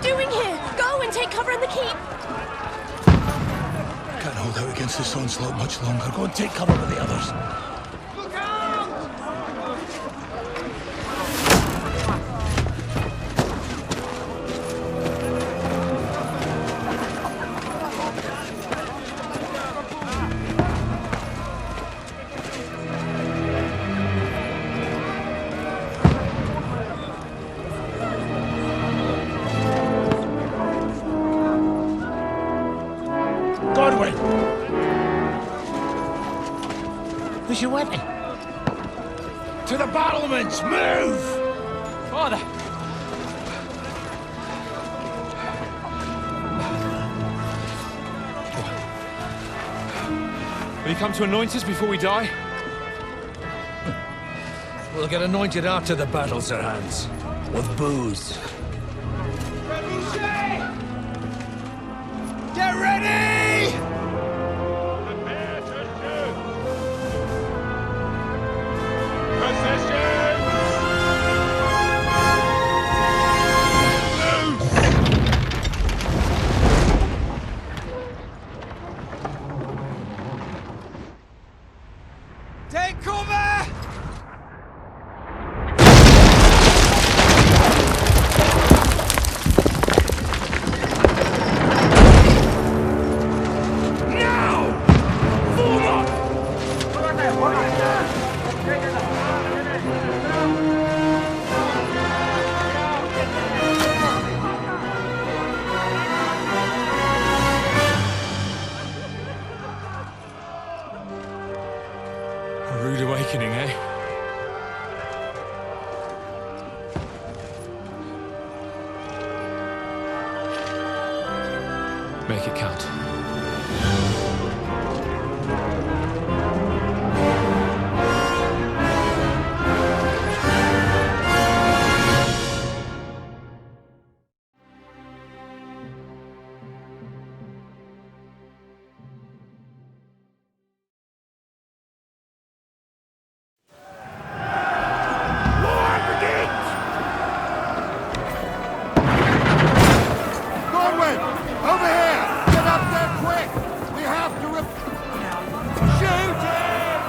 doing here? Go and take cover in the keep. Can't hold out against this onslaught much longer. Go and take cover with the others. Where's your weapon? To the battlements! Move! Father! Will you come to anoint us before we die? We'll get anointed after the battles are hands. With booze. Get ready! Prepare to shoot! Position! Take cover! A rude awakening, eh? Make it count. Godwin! Over here! Get up there quick! We have to shoot him!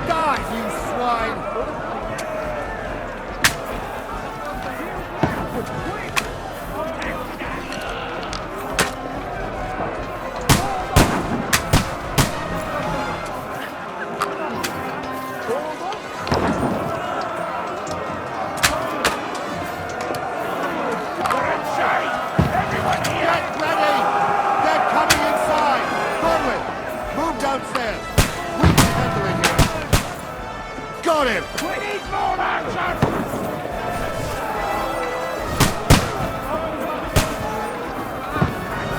Die, you swine! Get ready! They're coming inside! Godwin, move downstairs! We can handle it here! Got him! We need more action!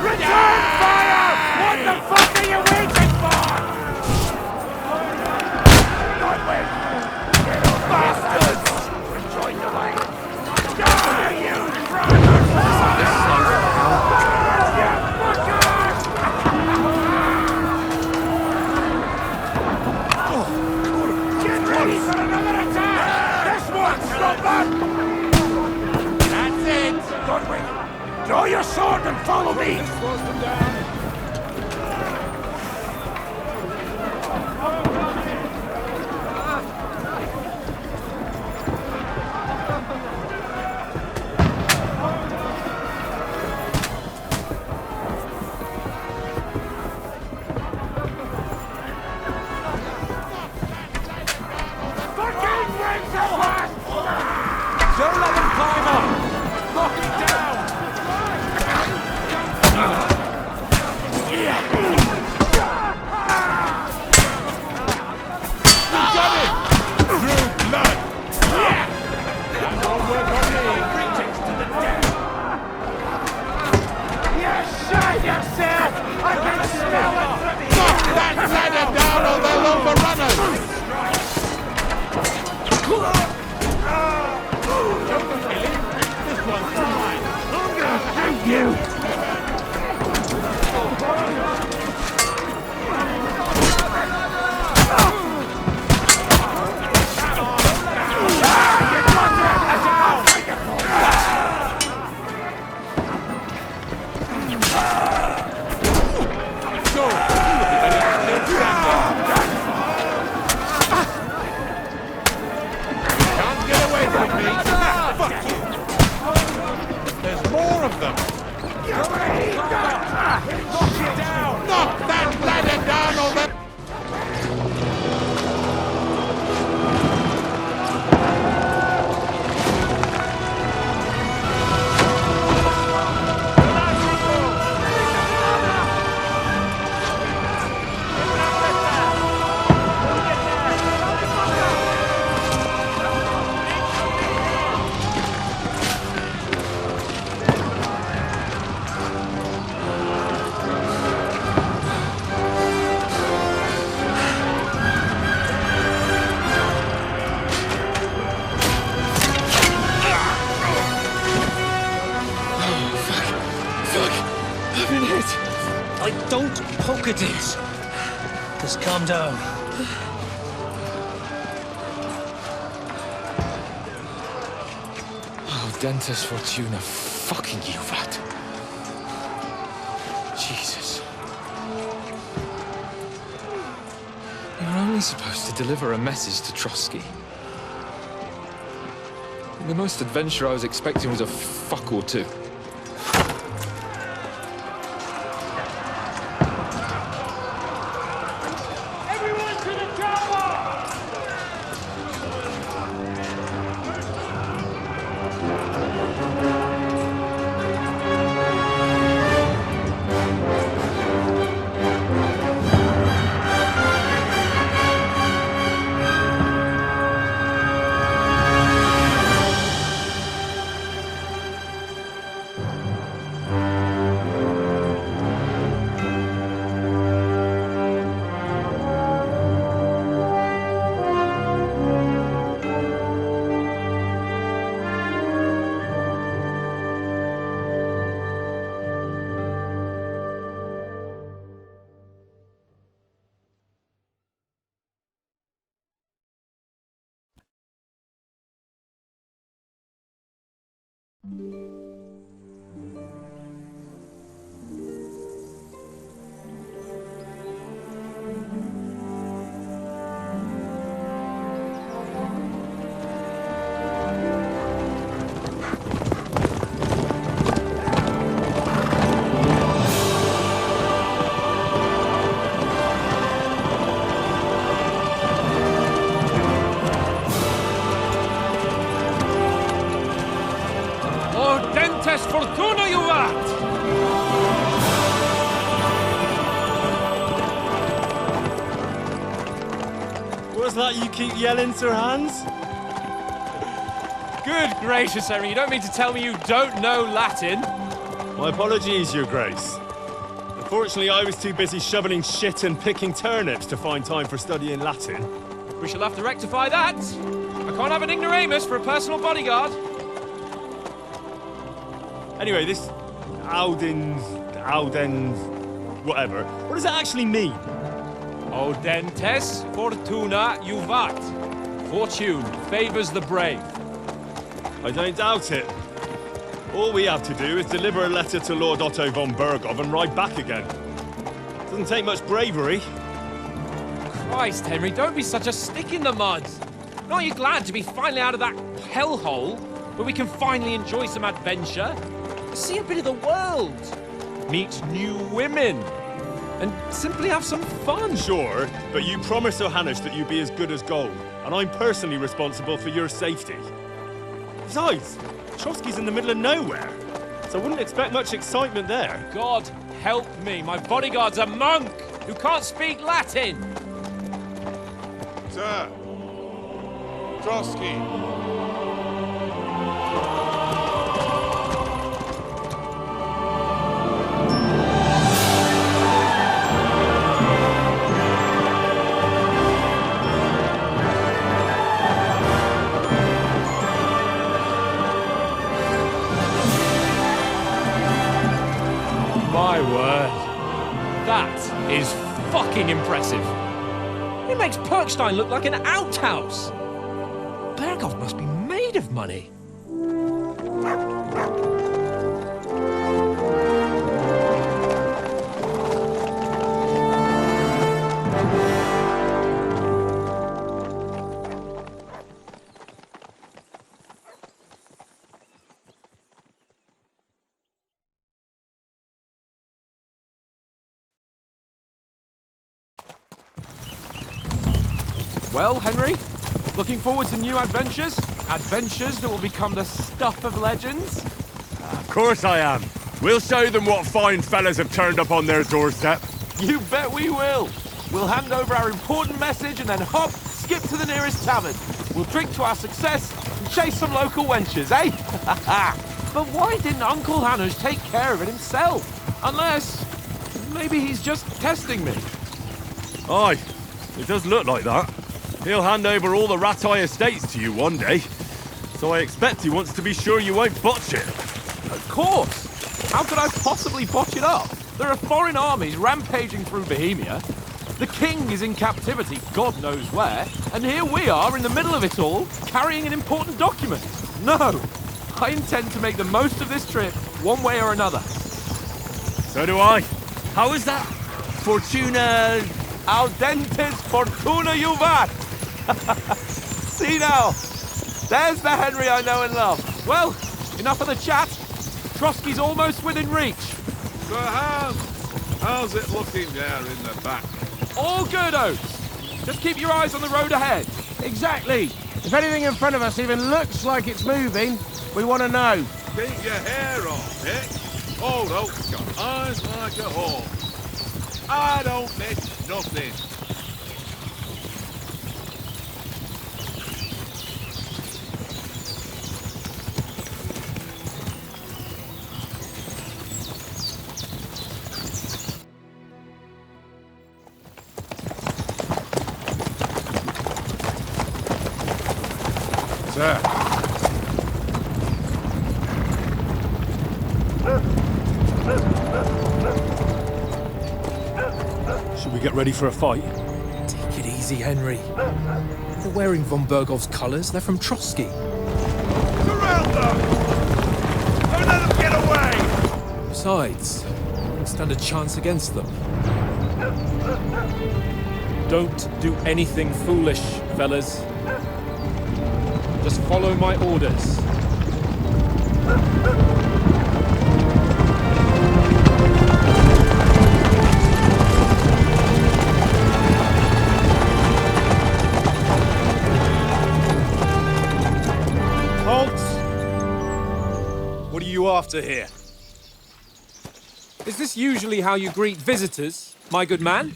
Return fire! What the fuck are you waiting for? Godwin! Get over bastards! Rejoin the way! Die, you brothers! Get ready for another attack! This one's not bad! That's it! Godwin, draw your sword and follow me! Slows them down. Don't let them climb up! Lock it down! it is. Just calm down. Oh, Dentes Fortuna, fucking you, vat. Jesus. You're only supposed to deliver a message to Trotsky. The most adventure I was expecting was a fuck or two. Fortuna, you vat! What's that you keep yelling, Sir Hans? Good gracious, Henry, you don't mean to tell me you don't know Latin? My apologies, Your Grace. Unfortunately, I was too busy shoveling shit and picking turnips to find time for studying Latin. We shall have to rectify that. I can't have an ignoramus for a personal bodyguard. Anyway, this Audens, whatever. What does that actually mean? Audentes Fortuna Juvat. Fortune favors the brave. I don't doubt it. All we have to do is deliver a letter to Lord Otto von Bergov and ride back again. Doesn't take much bravery. Christ, Henry, don't be such a stick in the mud. Aren't you glad to be finally out of that hellhole where we can finally enjoy some adventure? See a bit of the world, meet new women, and simply have some fun. Sure, but you promised Oynanış that you'd be as good as gold, and I'm personally responsible for your safety. Besides, Trotsky's in the middle of nowhere, so I wouldn't expect much excitement there. God help me, my bodyguard's a monk who can't speak Latin. Sir. Trotsky. My word. That is fucking impressive. It makes Perkstein look like an outhouse. Bergov must be made of money. Well, Henry, looking forward to new adventures? Adventures that will become the stuff of legends? Of course I am. We'll show them what fine fellas have turned up on their doorstep. You bet we will. We'll hand over our important message and then hop, skip to the nearest tavern. We'll drink to our success and chase some local wenches, eh? But why didn't Uncle Oynanış take care of it himself? Unless, maybe he's just testing me. Aye, it does look like that. He'll hand over all the Ratai estates to you one day. So I expect he wants to be sure you won't botch it. Of course. How could I possibly botch it up? There are foreign armies rampaging through Bohemia. The king is in captivity, God knows where, and here we are in the middle of it all, carrying an important document. No, I intend to make the most of this trip, one way or another. So do I. How is that? Fortuna... Audentes fortuna juvat! See now, there's the Henry I know and love. Well, enough of the chat. Trotsky's almost within reach. So how's it looking there in the back? All good, Oates. Just keep your eyes on the road ahead. Exactly. If anything in front of us even looks like it's moving, we want to know. Keep your hair on, eh? Old Oak's got eyes like a hawk. I don't miss nothing. Sir. Should we get ready for a fight? Take it easy, Henry. They're wearing von Bergov's colours. They're from Trotsky. Surround them! Don't let them get away! Besides, we don't stand a chance against them. Don't do anything foolish, fellas. Just follow my orders. Halt! What are you after here? Is this usually how you greet visitors, my good man?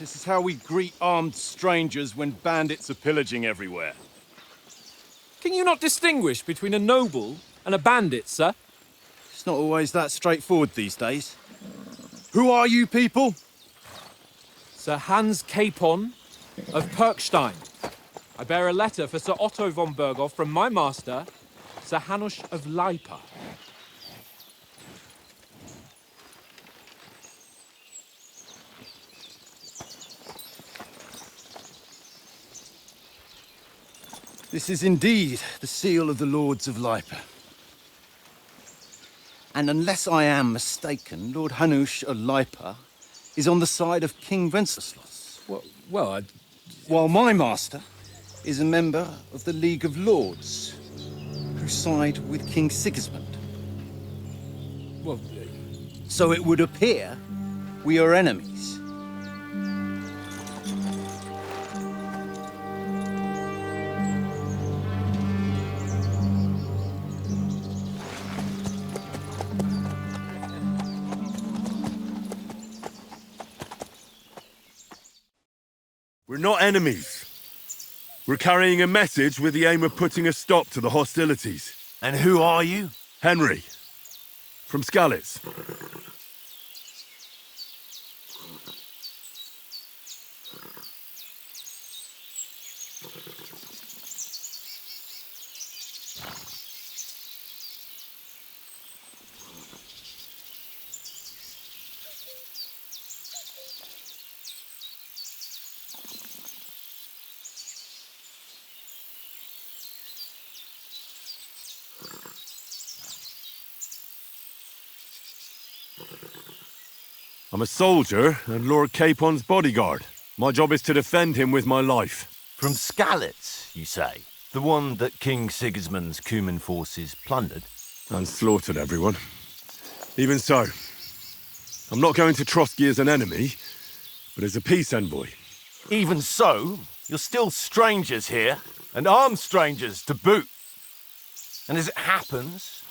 This is how we greet armed strangers when bandits are pillaging everywhere. Can you not distinguish between a noble and a bandit, sir? It's not always that straightforward these days. Who are you people? Sir Hans Capon of Perkstein. I bear a letter for Sir Otto von Berghoff from my master, Sir Hanush of Lipa. This is indeed the seal of the Lords of Lipa. And unless I am mistaken, Lord Hanush of Lipa is on the side of King Wenceslas. Well, While my master is a member of the League of Lords, who side with King Sigismund. well, So it would appear we are enemies. We're not enemies. We're carrying a message with the aim of putting a stop to the hostilities. And who are you? Henry, from Skalitz. I'm a soldier and Lord Capon's bodyguard. My job is to defend him with my life. From Skalitz, you say? The one that King Sigismund's Cuman forces plundered? And slaughtered everyone. Even so, I'm not going to Trotsky as an enemy, but as a peace envoy. Even so, you're still strangers here, and armed strangers to boot. And as it happens,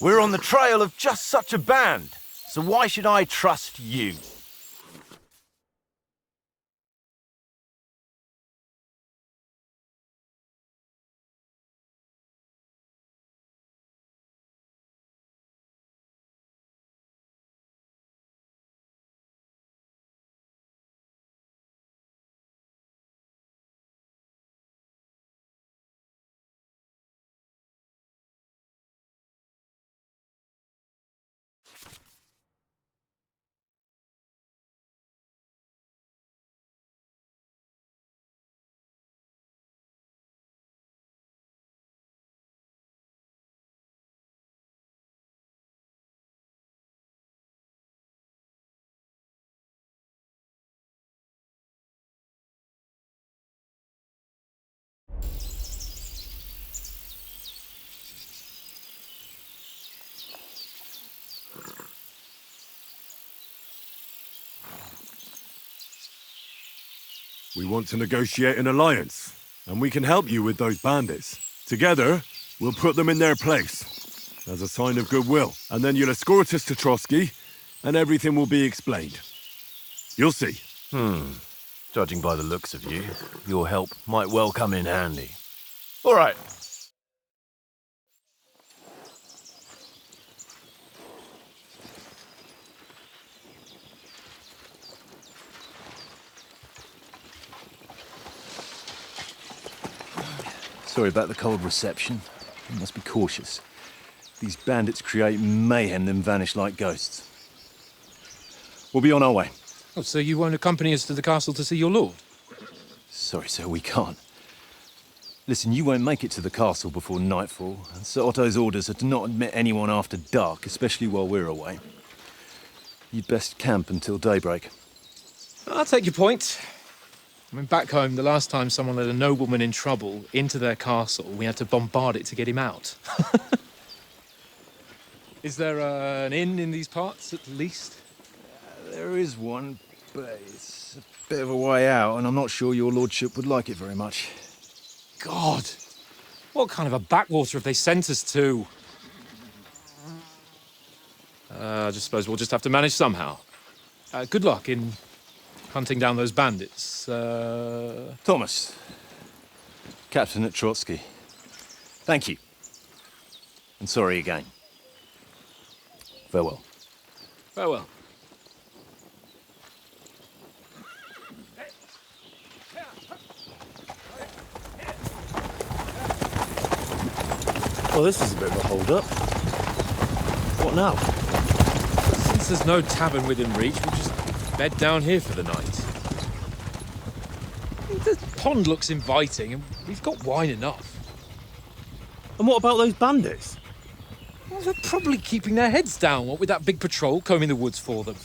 we're on the trail of just such a band. So why should I trust you? We want to negotiate an alliance, and we can help you with those bandits. Together, we'll put them in their place, as a sign of goodwill. And then you'll escort us to Trotsky, and everything will be explained. You'll see. Judging by the looks of you, your help might well come in handy. All right. Sorry about the cold reception. You must be cautious. These bandits create mayhem, then vanish like ghosts. We'll be on our way. Oh, so you won't accompany us to the castle to see your lord? Sorry, sir, we can't. Listen, you won't make it to the castle before nightfall, and Sir Otto's orders are to not admit anyone after dark, especially while we're away. You'd best camp until daybreak. I'll take your point. I mean, back home, the last time someone let a nobleman in trouble into their castle, we had to bombard it to get him out. Is there an inn in these parts, at least? There is one, but it's a bit of a way out, and I'm not sure your lordship would like it very much. God! What kind of a backwater have they sent us to? I just suppose we'll just have to manage somehow. Good luck in hunting down those bandits. Thomas, captain at Trotsky. Thank you. And sorry again. Farewell. Farewell. Well, this is a bit of a hold-up. What now? Since there's no tavern within reach, we'll just bed down here for the night. The pond looks inviting, and we've got wine enough. And what about those bandits? Well, they're probably keeping their heads down, what with that big patrol combing the woods for them.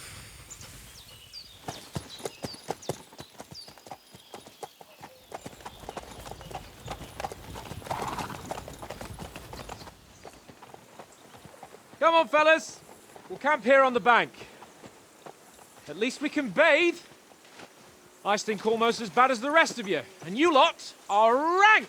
Come on, fellas. We'll camp here on the bank. At least we can bathe. I stink almost as bad as the rest of you, and you lot are rank.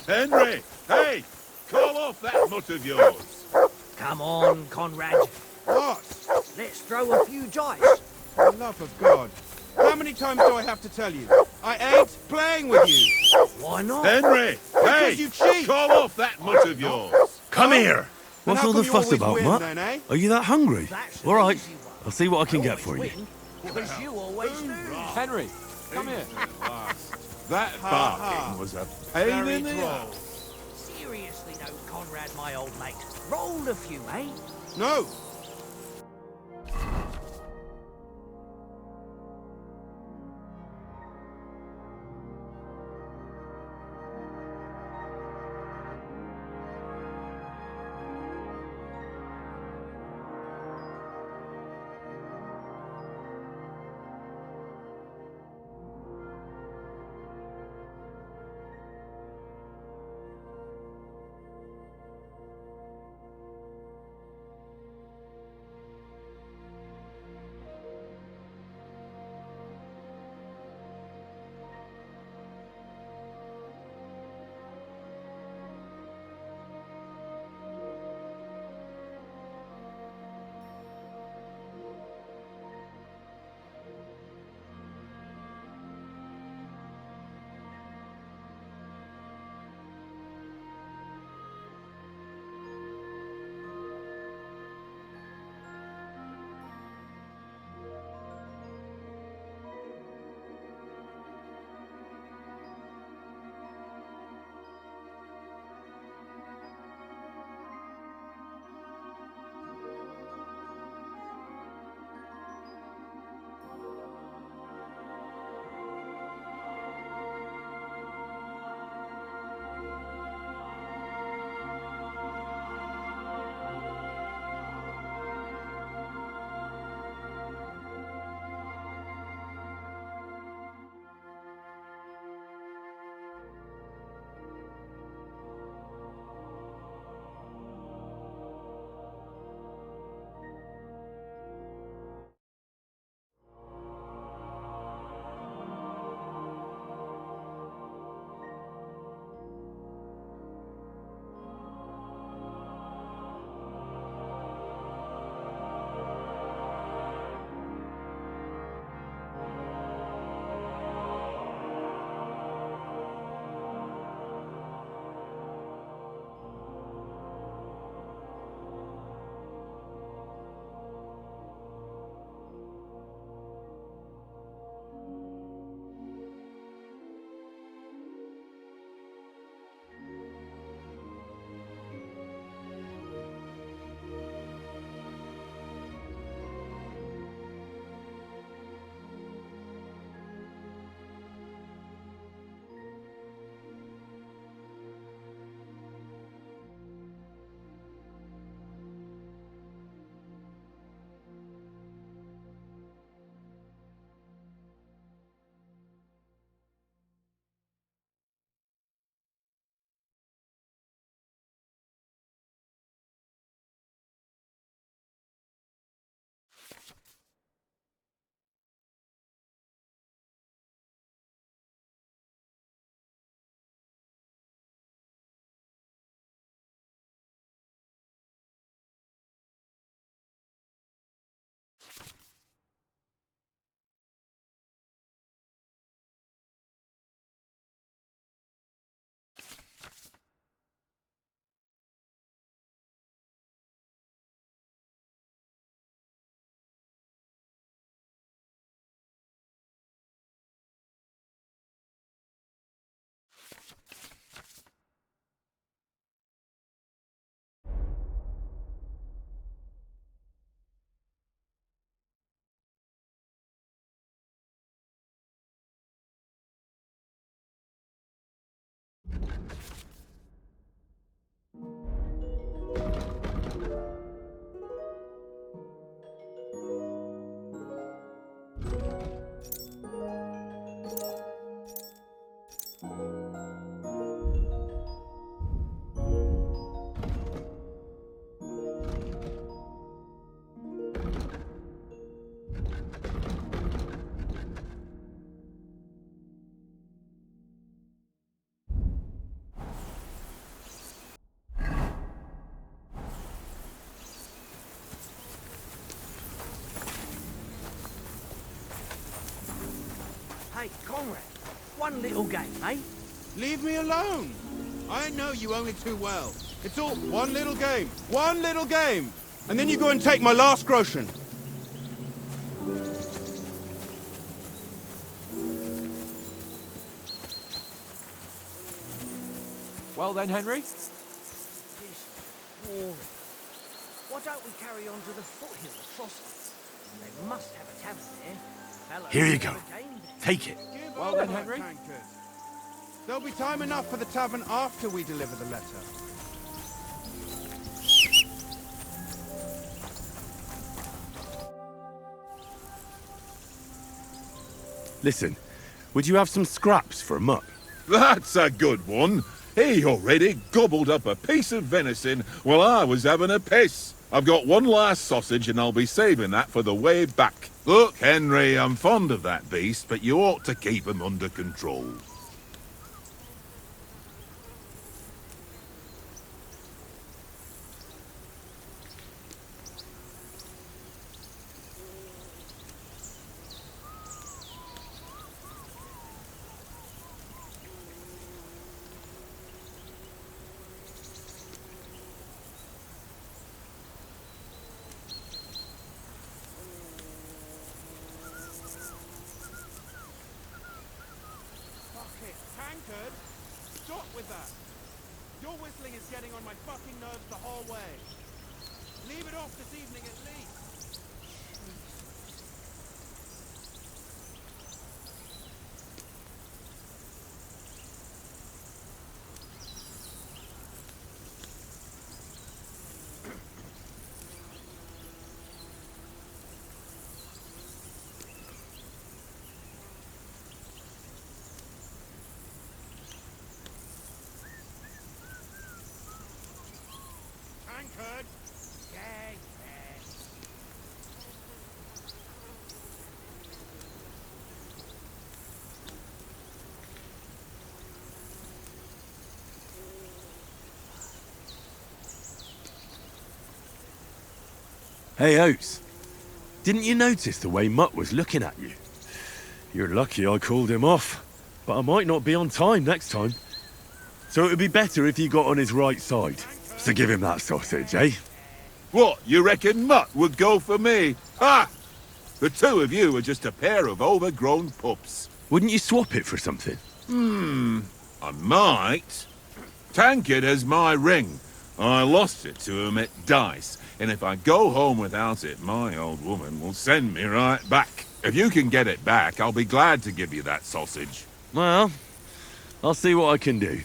Henry! Hey! Call off that mutt of yours! Come on, Conrad. What? Let's throw a few dice. For the love of God. How many times do I have to tell you? I ain't playing with you. Why not? Henry! Hey! you cheat. Call off that mutt of yours! Come here! What's all the fuss about, Mutt? Eh? Are you that hungry? That's All right, easy one. I'll see what I can get Always for you. win, because you always lose. Henry, come here. That barking was a pain in the ass. Seriously though, Conrad, my old mate. Roll a few, eh? No. Hey, Conrad, one little game, eh? Leave me alone. I know you only too well. It's all one little game. One little game. And then you go and take my last groschen. Well then, Henry? This boring. Why don't we carry on to the foothill of Trosky? They must have a tavern there. Fellows Here you have go. a game there. Take it. Give Well up then, that Henry. tankard. There'll be time enough for the tavern after we deliver the letter. Listen, would you have some scraps for Mutt? That's a good one. He already gobbled up a piece of venison while I was having a piss. I've got one last sausage and I'll be saving that for the way back. Look, Henry, I'm fond of that beast, but you ought to keep him under control. Tankard, stop with that. Your whistling is getting on my fucking nerves the whole way. Leave it off this evening at least. Tankard! Yeah, yeah. Hey, Oates. Didn't you notice the way Mutt was looking at you? You're lucky I called him off, but I might not be on time next time. So it would be better if you got on his right side. So give him that sausage, eh? What, you reckon Mutt would go for me? Ha! The two of you are just a pair of overgrown pups. Wouldn't you swap it for something? I might. Tankard has my ring. I lost it to him at dice, and if I go home without it, my old woman will send me right back. If you can get it back, I'll be glad to give you that sausage. Well, I'll see what I can do.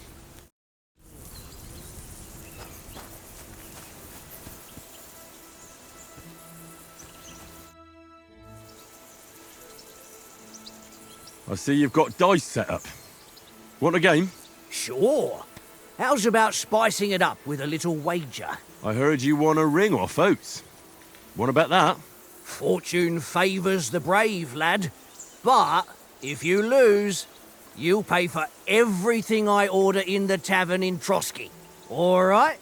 I see you've got dice set up. Want a game? Sure. How's about spicing it up with a little wager? I heard you won a ring off Oates. What about that? Fortune favours the brave, lad. But if you lose, you'll pay for everything I order in the tavern in Trosky. All right?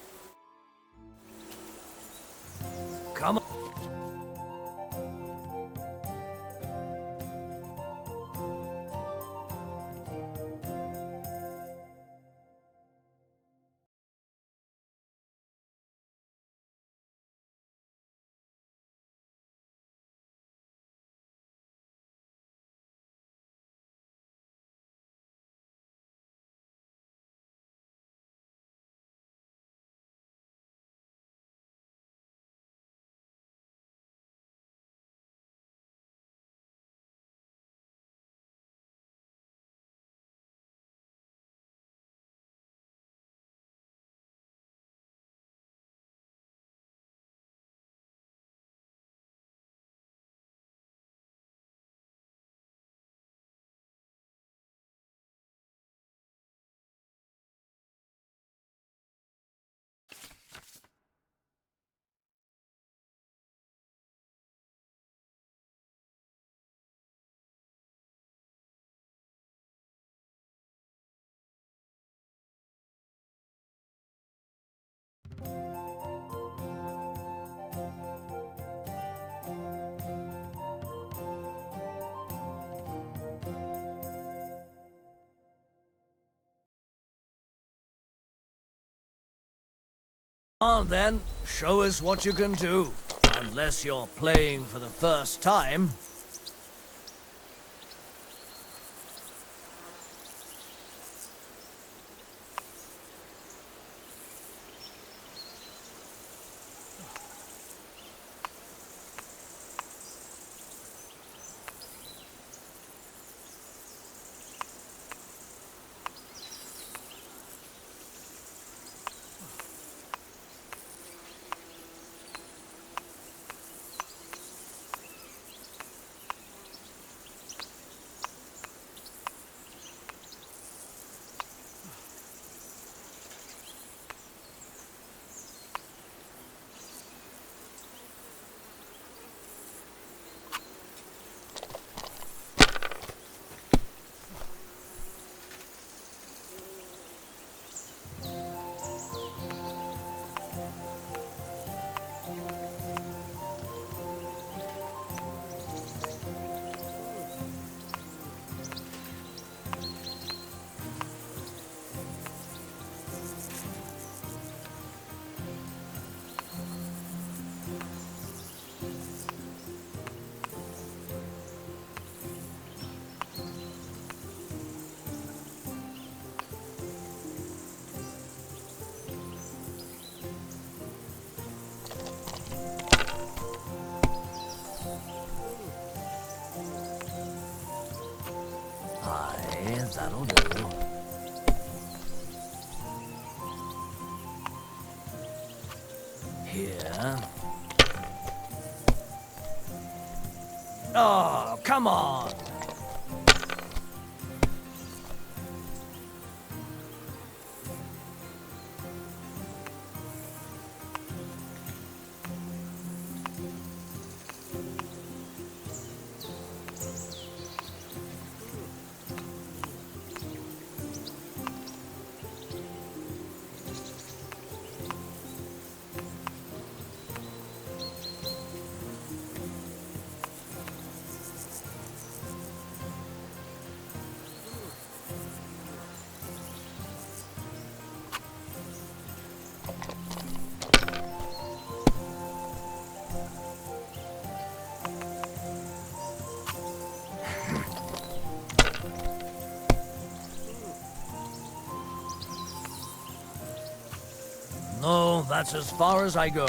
Come on. On then, show us what you can do. Unless you're playing for the first time. That'll do. Here. Oh, come on! No, that's as far as I go.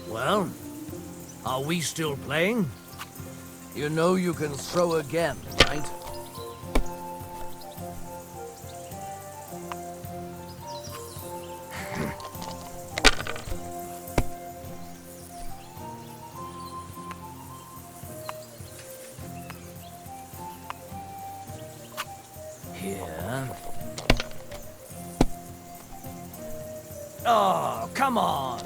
Well, are we still playing? You know you can throw again, right? Here. Oh, come on!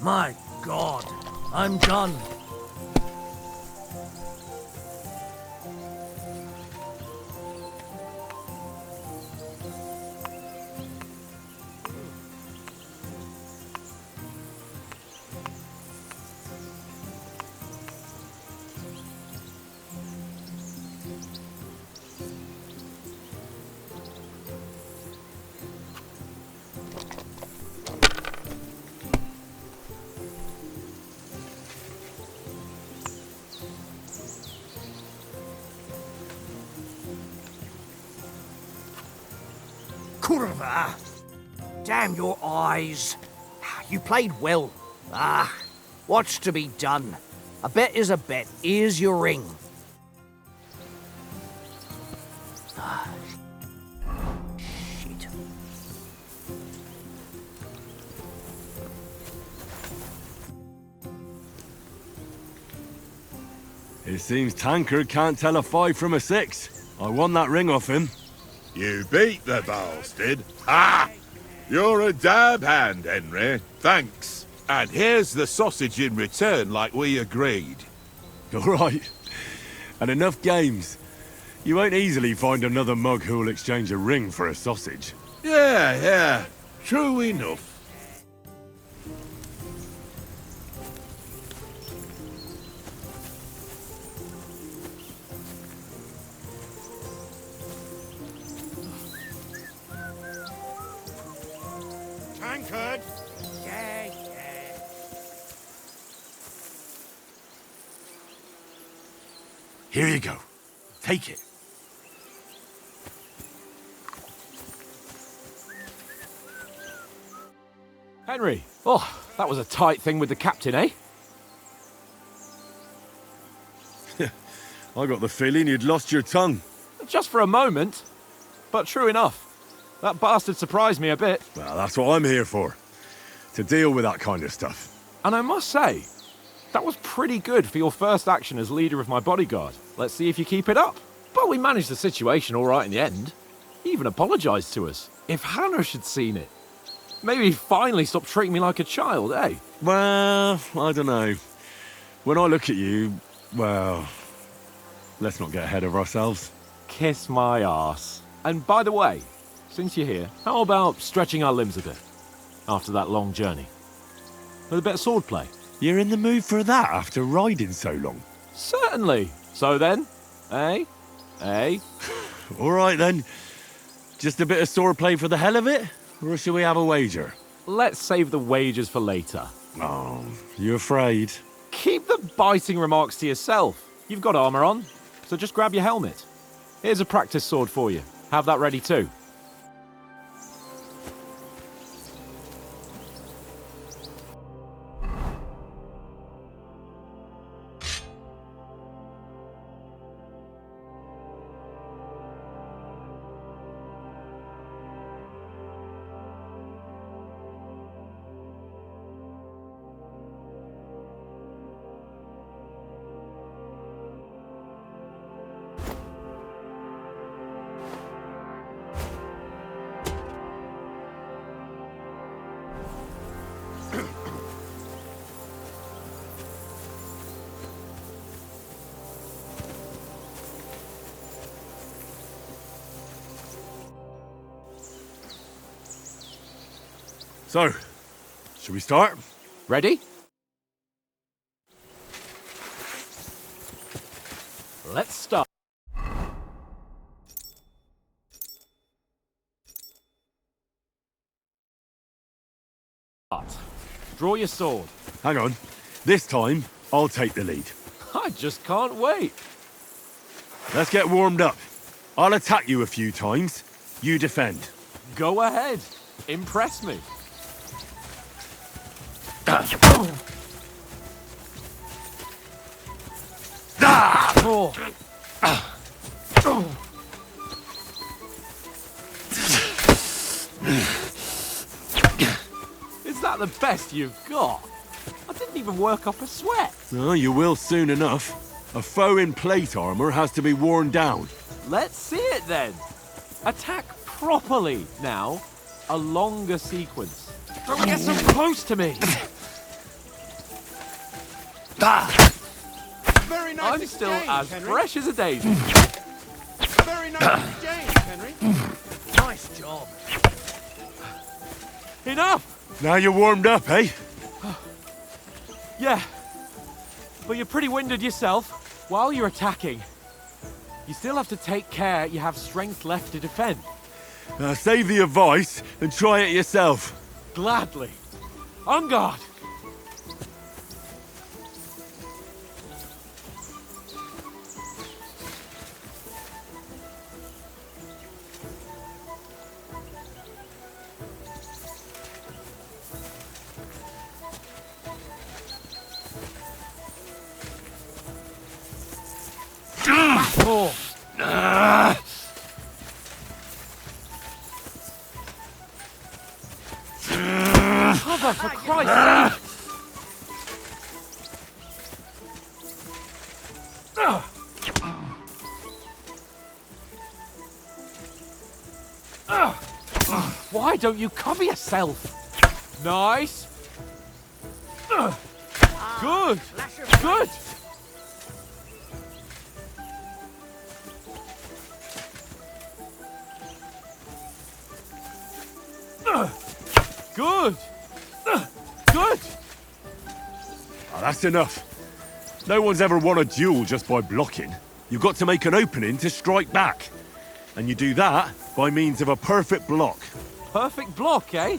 My God, I'm done. Damn your eyes. You played well. What's to be done? A bet is a bet. Here's your ring. Shit. It seems Tankard can't tell a 5 from a 6. I won that ring off him. You beat the bastard. Ah! You're a dab hand, Henry. Thanks. And here's the sausage in return, like we agreed. All right. And enough games. You won't easily find another mug who'll exchange a ring for a sausage. Yeah. True enough. Tankard! Yeah. Here you go. Take it. Henry, oh, that was a tight thing with the captain, eh? I got the feeling you'd lost your tongue. Just for a moment. But true enough. That bastard surprised me a bit. Well, that's what I'm here for. To deal with that kind of stuff. And I must say, that was pretty good for your first action as leader of my bodyguard. Let's see if you keep it up. But we managed the situation all right in the end. He even apologized to us. If Hanush had seen it, maybe he'd finally stop treating me like a child, eh? Well, I don't know. When I look at you, well, let's not get ahead of ourselves. Kiss my arse. And by the way, since you're here, how about stretching our limbs a bit after that long journey? With a bit of swordplay. You're in the mood for that after riding so long? Certainly. So then, eh? All right then. Just a bit of swordplay for the hell of it? Or shall we have a wager? Let's save the wagers for later. Oh, you afraid? Keep the biting remarks to yourself. You've got armor on, so just grab your helmet. Here's a practice sword for you. Have that ready too. So, should we start? Ready? Let's start. Draw your sword. Hang on. This time, I'll take the lead. I just can't wait. Let's get warmed up. I'll attack you a few times. You defend. Go ahead. Impress me. Is that the best you've got? I didn't even work up a sweat. Oh, you will soon enough. A foe in plate armor has to be worn down. Let's see it then. Attack properly now. A longer sequence. Don't get so close to me. Very nice I'm still as fresh as a daisy. Very nice exchange, Henry. Nice job. Enough! Now you're warmed up, eh? Yeah. But you're pretty winded yourself. While you're attacking, you still have to take care you have strength left to defend. Save the advice and try it yourself. Gladly. On guard! more. Cover, for Christ's sake! Why don't you cover yourself? Nice. Good. Good. Good. Good. Oh, that's enough. No one's ever won a duel just by blocking. You've got to make an opening to strike back. And you do that by means of a perfect block. Perfect block, eh?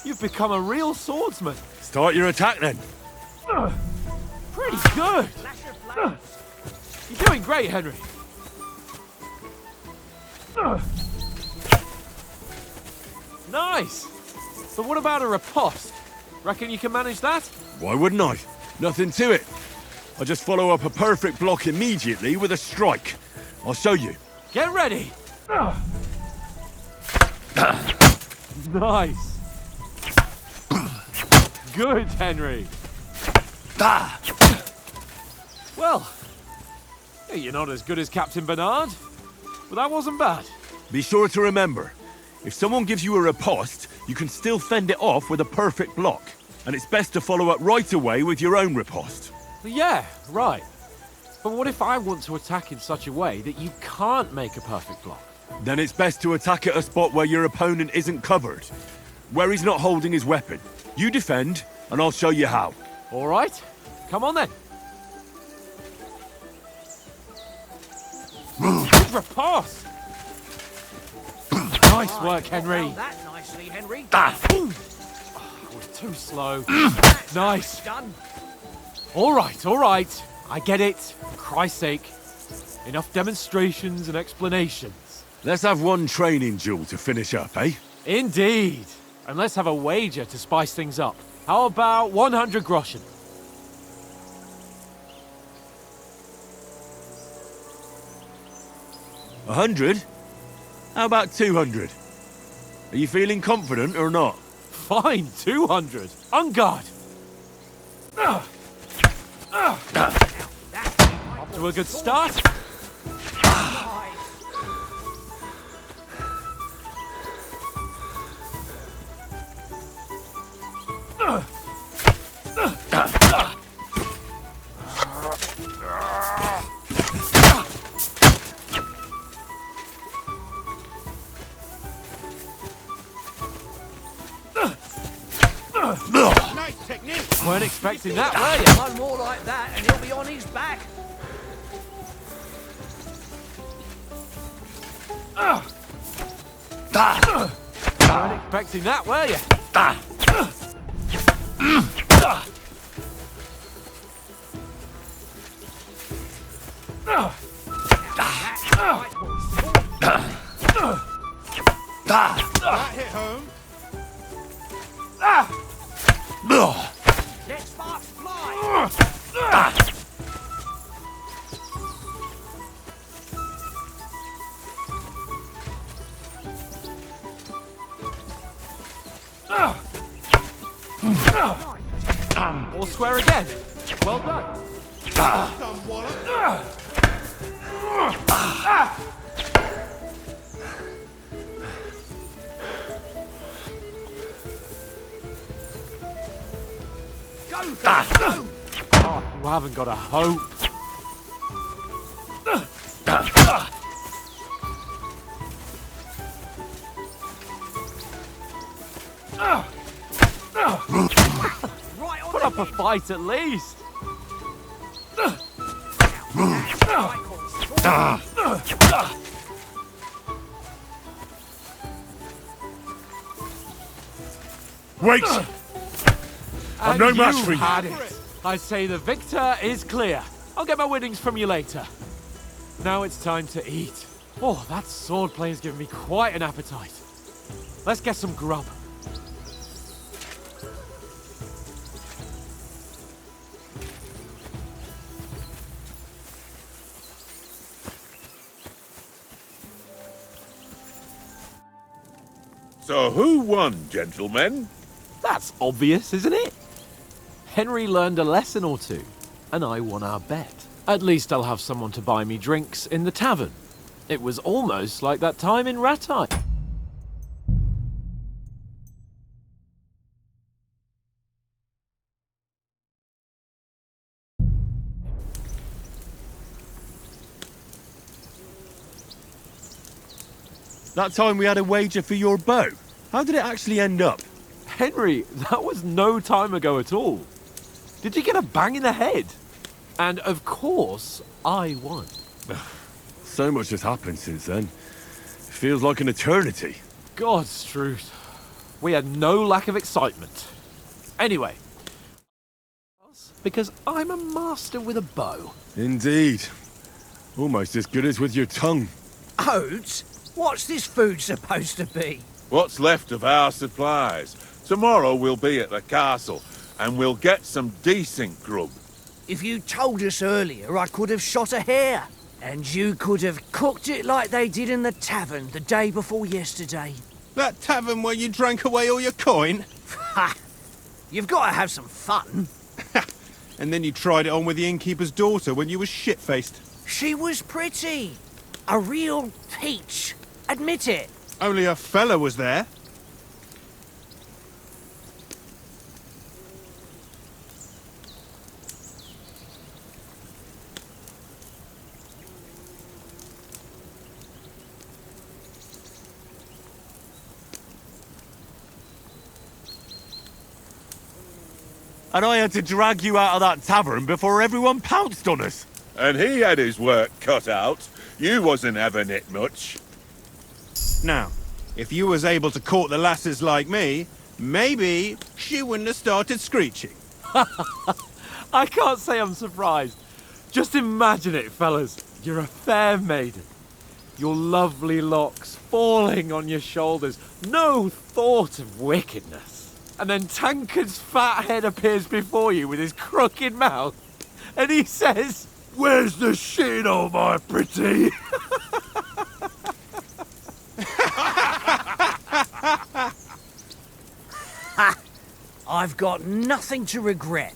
You've become a real swordsman. Start your attack then. Pretty good. You're doing great, Henry. Nice. But what about a riposte? Reckon you can manage that? Why wouldn't I? Nothing to it. I just follow up a perfect block immediately with a strike. I'll show you. Get ready. Nice. Good, Henry. Well, you're not as good as Captain Bernard, but that wasn't bad. Be sure to remember, if someone gives you a riposte, you can still fend it off with a perfect block. And it's best to follow up right away with your own riposte. Yeah, right. But what if I want to attack in such a way that you can't make a perfect block? Then it's best to attack at a spot where your opponent isn't covered, where he's not holding his weapon. You defend, and I'll show you how. All right, come on then. Good riposte. Nice work, Henry. That nicely, Henry. Too slow. Nice. Done. All right. I get it. For Christ's sake. Enough demonstrations and explanations. Let's have one training duel to finish up, eh? Indeed. And let's have a wager to spice things up. How about 100 groschen? 100? How about 200? Are you feeling confident or not? Fine, 200. On guard. Off to a good start. Nice technique. Weren't expecting that, were you? One more like that and he'll be on his back. Weren't expecting that, were you? That hit home. Let sparks fly. All square again. Well done. Oh, you haven't got a hope. Right on Put up a fight at least. Wait! I'm no And match you for you. had it. I say the victor is clear. I'll get my winnings from you later. Now it's time to eat. Oh, that swordplay has given me quite an appetite. Let's get some grub. So who won, gentlemen? That's obvious, isn't it? Henry learned a lesson or two, and I won our bet. At least I'll have someone to buy me drinks in the tavern. It was almost like that time in Rattay. That time we had a wager for your bow. How did it actually end up? Henry, that was no time ago at all. Did you get a bang in the head? And of course, I won. So much has happened since then. It feels like an eternity. God's truth. We had no lack of excitement. Anyway, because I'm a master with a bow. Indeed. Almost as good as with your tongue. Oats? What's this food supposed to be? What's left of our supplies. Tomorrow we'll be at the castle, and we'll get some decent grub. If you told us earlier, I could have shot a hare. And you could have cooked it like they did in the tavern the day before yesterday. That tavern where you drank away all your coin? Ha! You've got to have some fun. And then you tried it on with the innkeeper's daughter when you were shit-faced. She was pretty. A real peach. Admit it. Only a fella was there. And I had to drag you out of that tavern before everyone pounced on us. And he had his work cut out. You wasn't having it much. Now, if you was able to court the lasses like me, maybe she wouldn't have started screeching. I can't say I'm surprised. Just imagine it, fellas. You're a fair maiden. Your lovely locks falling on your shoulders. No thought of wickedness. And then Tankard's fat head appears before you with his crooked mouth. And he says, "Where's the shit, oh my pretty?" I've got nothing to regret.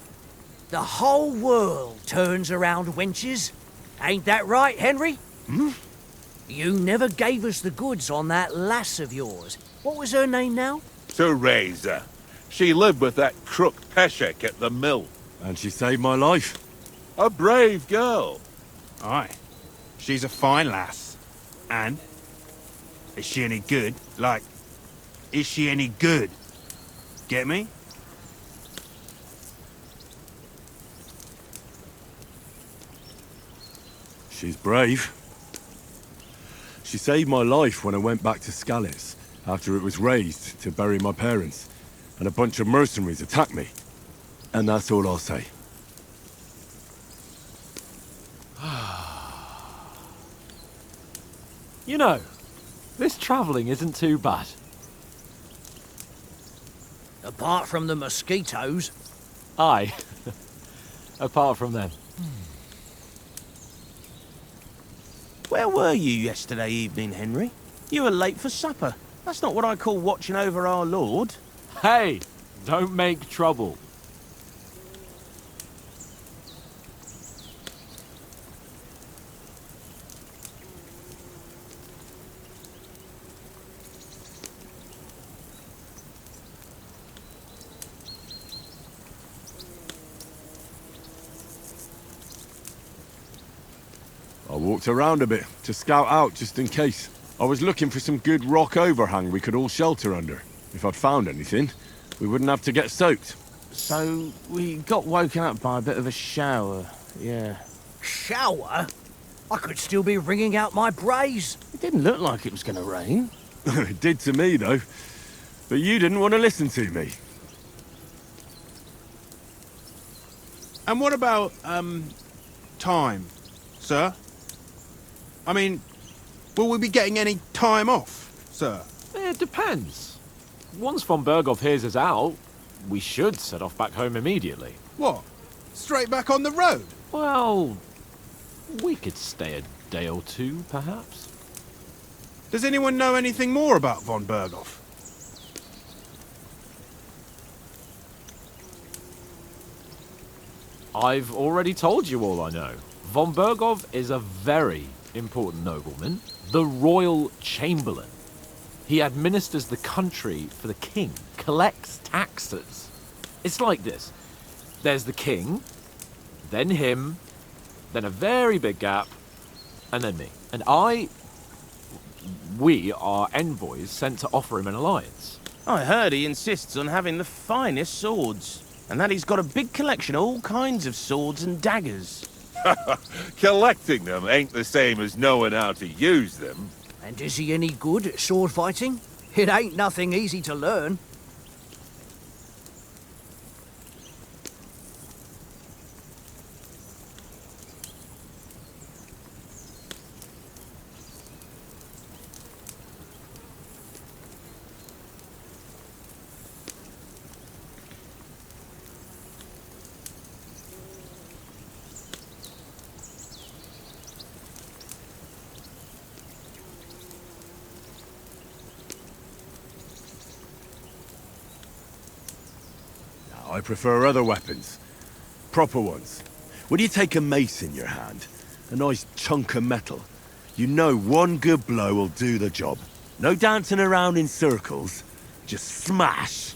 The whole world turns around wenches. Ain't that right, Henry? You never gave us the goods on that lass of yours. What was her name now? Teresa. She lived with that crook Peshek at the mill. And she saved my life. A brave girl. Aye. She's a fine lass. And? Is she any good? Like, is she any good? Get me? She's brave. She saved my life when I went back to Scallis after it was razed to bury my parents, and a bunch of mercenaries attacked me. And that's all I'll say. You know, this travelling isn't too bad. Apart from the mosquitoes. Aye. Apart from them. Where were you yesterday evening, Henry? You were late for supper. That's not what I call watching over our Lord. Hey, don't make trouble. I walked around a bit to scout out just in case. I was looking for some good rock overhang we could all shelter under. If I'd found anything, we wouldn't have to get soaked. So, we got woken up by a bit of a shower, yeah. Shower? I could still be wringing out my brace. It didn't look like it was going to rain. It did to me, though. But you didn't want to listen to me. And what about, time, sir? I mean, will we be getting any time off, sir? It depends. Once von Berghoff hears us out, we should set off back home immediately. What? Straight back on the road? Well, we could stay a day or two, perhaps. Does anyone know anything more about von Berghoff? I've already told you all I know. Von Bergov is a very important nobleman, the royal chamberlain. He administers the country for the king, collects taxes. It's like this. There's the king, then him, then a very big gap, and then me. And we are envoys sent to offer him an alliance. I heard he insists on having the finest swords, and that he's got a big collection of all kinds of swords and daggers. Collecting them ain't the same as knowing how to use them. And is he any good at sword fighting? It ain't nothing easy to learn. I prefer other weapons. Proper ones. When you take a mace in your hand, a nice chunk of metal, you know one good blow will do the job. No dancing around in circles, just smash.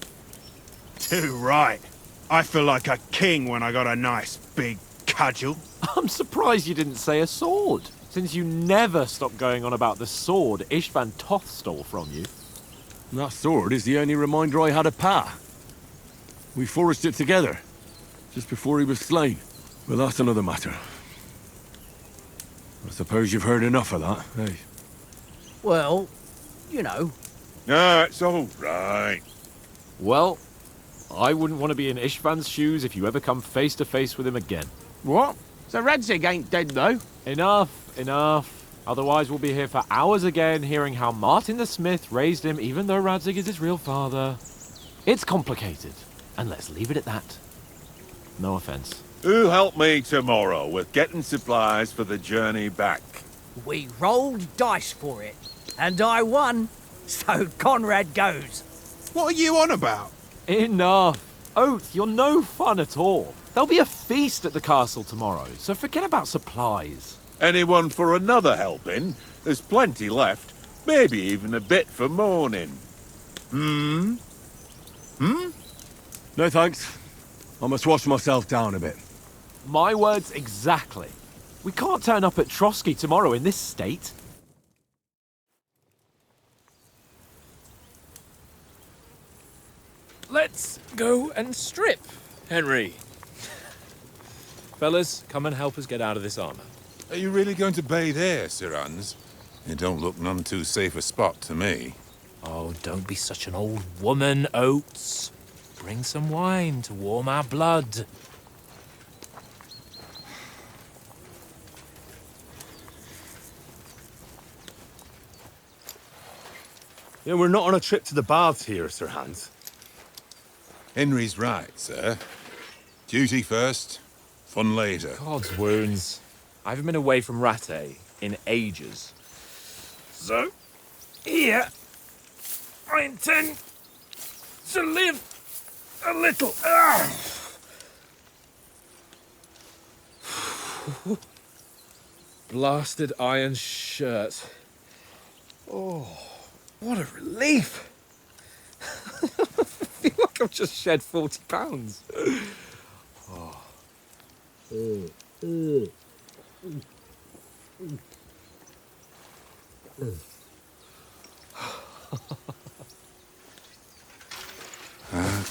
Too right. I feel like a king when I got a nice big cudgel. I'm surprised you didn't say a sword, since you never stop going on about the sword Istvan Toth stole from you. That sword is the only reminder I had of Pa. We forged it together, just before he was slain. But that's another matter. I suppose you've heard enough of that, eh? Well, you know. No, it's all right. Well, I wouldn't want to be in Istvan's shoes if you ever come face to face with him again. What? So Radzig ain't dead, though? Enough. Otherwise we'll be here for hours again, hearing how Martin the Smith raised him, even though Radzig is his real father. It's complicated. And let's leave it at that. No offense. Who'll help me tomorrow with getting supplies for the journey back? We rolled dice for it, and I won, so Conrad goes. What are you on about? Enough. Oath, you're no fun at all. There'll be a feast at the castle tomorrow, so forget about supplies. Anyone for another helping? There's plenty left. Maybe even a bit for morning. No thanks. I must wash myself down a bit. My words exactly. We can't turn up at Trotsky tomorrow in this state. Let's go and strip, Henry. Fellas, come and help us get out of this armor. Are you really going to bathe here, Sir Hans? It don't look none too safe a spot to me. Oh, don't be such an old woman, Oates. Bring some wine to warm our blood. Yeah, we're not on a trip to the baths here, Sir Hans. Henry's right, sir. Duty first, fun later. God's wounds. I haven't been away from Rattay in ages. So, here, I intend to live a little. Blasted iron shirt. Oh, what a relief. I feel like I've just shed 40 pounds.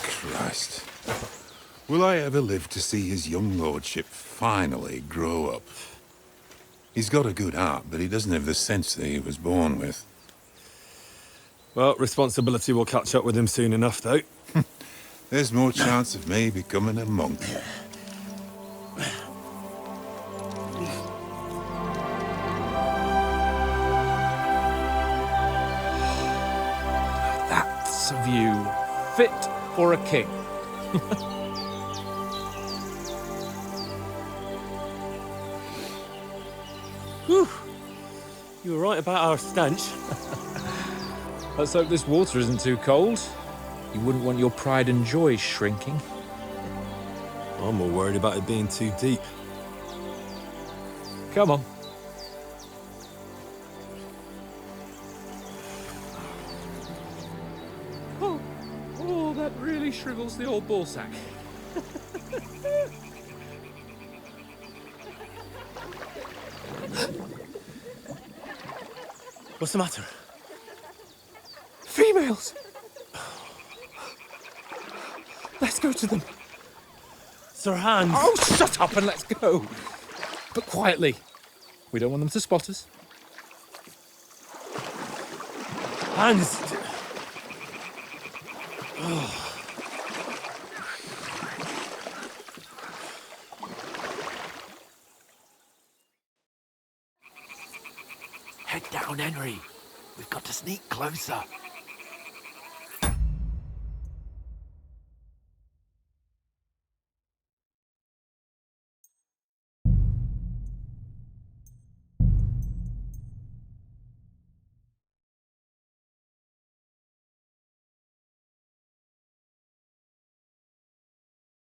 Christ. Will I ever live to see his young lordship finally grow up? He's got a good heart, but he doesn't have the sense that he was born with. Well, responsibility will catch up with him soon enough, though. There's more chance of me becoming a monk. That's a view fit for a king. Whew. You were right about our stench. Let's hope this water isn't too cold. You wouldn't want your pride and joy shrinking. I'm more worried about it being too deep. Come on. Oh, that really shrivels the old ball sack. What's the matter? Females! Let's go to them. Sir Hans! Oh, shut up and let's go. But quietly. We don't want them to spot us. Hans! Head down, Henry. We've got to sneak closer.